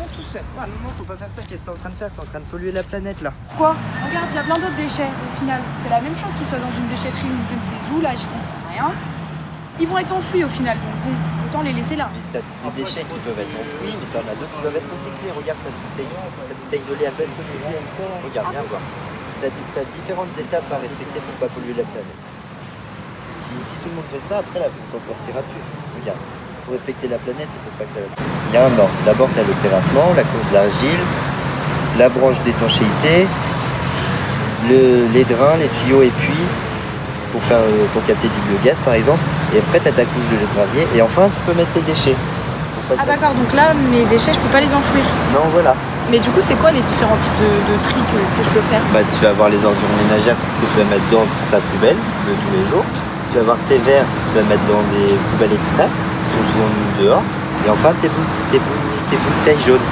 font tout seuls. Ah non, faut pas faire ça. Qu'est-ce que t'es en train de faire? T'es en train de polluer la planète là. Quoi? Regarde, il y a plein d'autres déchets. Au final, c'est la même chose qu'ils soient dans une déchetterie ou je ne sais où, là, j'y comprends rien. Ils vont être enfouis au final, donc bon, autant les laisser là. T'as des déchets qui peuvent être enfouis, mais t'en as d'autres qui doivent être recyclés. Regarde, ta bouteille de lait, elle peut être recyclée. Regarde, viens voir. T'as différentes étapes à respecter pour pas polluer la planète. Si tout le monde fait ça, après là, on s'en sortira plus. Regarde, pour respecter la planète, il faut pas que ça... Il y a un ordre. D'abord, t'as le terrassement, la couche d'argile, la branche d'étanchéité, les drains, les tuyaux et puis pour capter du biogaz par exemple. Et après, tu as ta couche de gravier. Et enfin, tu peux mettre tes déchets. Ah d'accord, donc là, mes déchets, je peux pas les enfouir. Non, voilà. Mais du coup, c'est quoi les différents types de tri que je peux faire? Bah, tu vas avoir les ordures ménagères que tu vas mettre dans ta poubelle de tous les jours. Tu vas avoir tes verres que tu vas mettre dans des poubelles exprès, qui sont souvent dehors. Et enfin, tes bouteilles jaunes.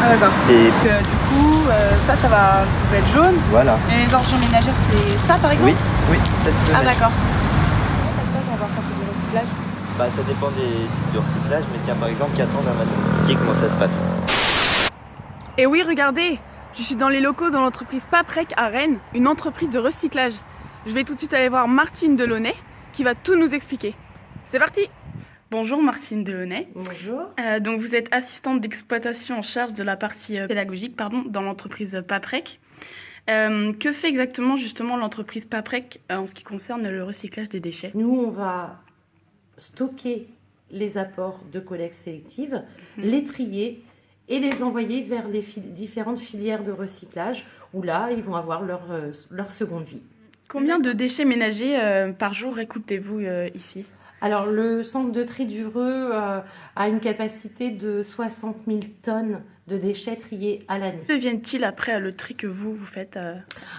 Ah d'accord. Du coup, ça va poubelle jaune. Voilà. Et les ordures ménagères, c'est ça par exemple? Oui, ça tu peux Ah mettre. d'accord. Comment ça se passe dans un centre de recyclage? Bah, ça dépend des sites de recyclage, mais tiens, par exemple, Cassandre va t'expliquer comment ça se passe. Et oui, regardez, je suis dans les locaux de l'entreprise Paprec à Rennes, une entreprise de recyclage. Je vais tout de suite aller voir Martine Delaunay qui va tout nous expliquer. C'est parti! Bonjour Martine Delaunay. Bonjour. Donc vous êtes assistante d'exploitation en charge de la partie pédagogique dans l'entreprise Paprec. Que fait exactement justement l'entreprise Paprec en ce qui concerne le recyclage des déchets? Nous, on va stocker les apports de collecte sélective, les trier et les envoyer vers les différentes filières de recyclage où là, ils vont avoir leur seconde vie. Combien de déchets ménagers par jour récoltez-vous ici? Alors, le centre de tri du Reux a une capacité de 60 000 tonnes de déchets triés à l'année. Que deviennent-ils après le tri que vous faites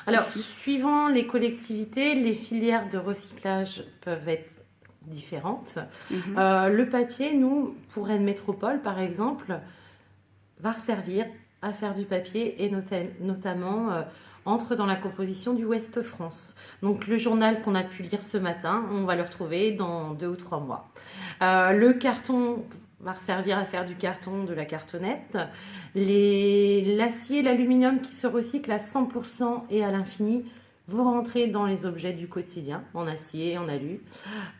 Alors, ici? suivant les collectivités, les filières de recyclage peuvent être différentes. Le papier, nous, pour Rennes Métropole, par exemple, va servir à faire du papier et notamment entre dans la composition du Ouest France. Donc le journal qu'on a pu lire ce matin, on va le retrouver dans 2 ou 3 mois. Le carton va servir à faire du carton, de la cartonnette. L'acier et l'aluminium qui se recyclent à 100% et à l'infini vont rentrer dans les objets du quotidien, en acier, en alu.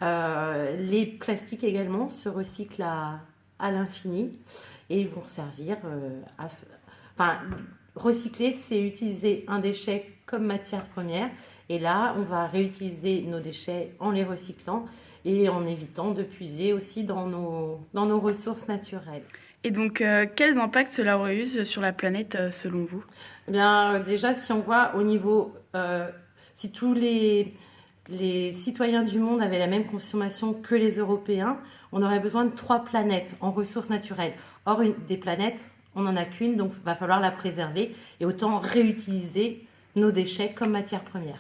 Les plastiques également se recyclent à l'infini et ils vont servir recycler, c'est utiliser un déchet comme matière première. Et là, on va réutiliser nos déchets en les recyclant et en évitant de puiser aussi dans nos ressources naturelles. Et donc, quels impacts cela aurait eu sur la planète selon vous? Eh bien, déjà, si on voit au niveau... si tous les citoyens du monde avaient la même consommation que les Européens, on aurait besoin de 3 planètes en ressources naturelles. Or, des planètes, on n'en a qu'une, donc il va falloir la préserver et autant réutiliser nos déchets comme matière première.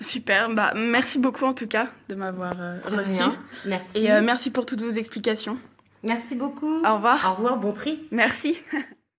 Super, merci beaucoup en tout cas de m'avoir reçu. Merci. Et merci pour toutes vos explications. Merci beaucoup. Au revoir. Au revoir, bon tri. Merci.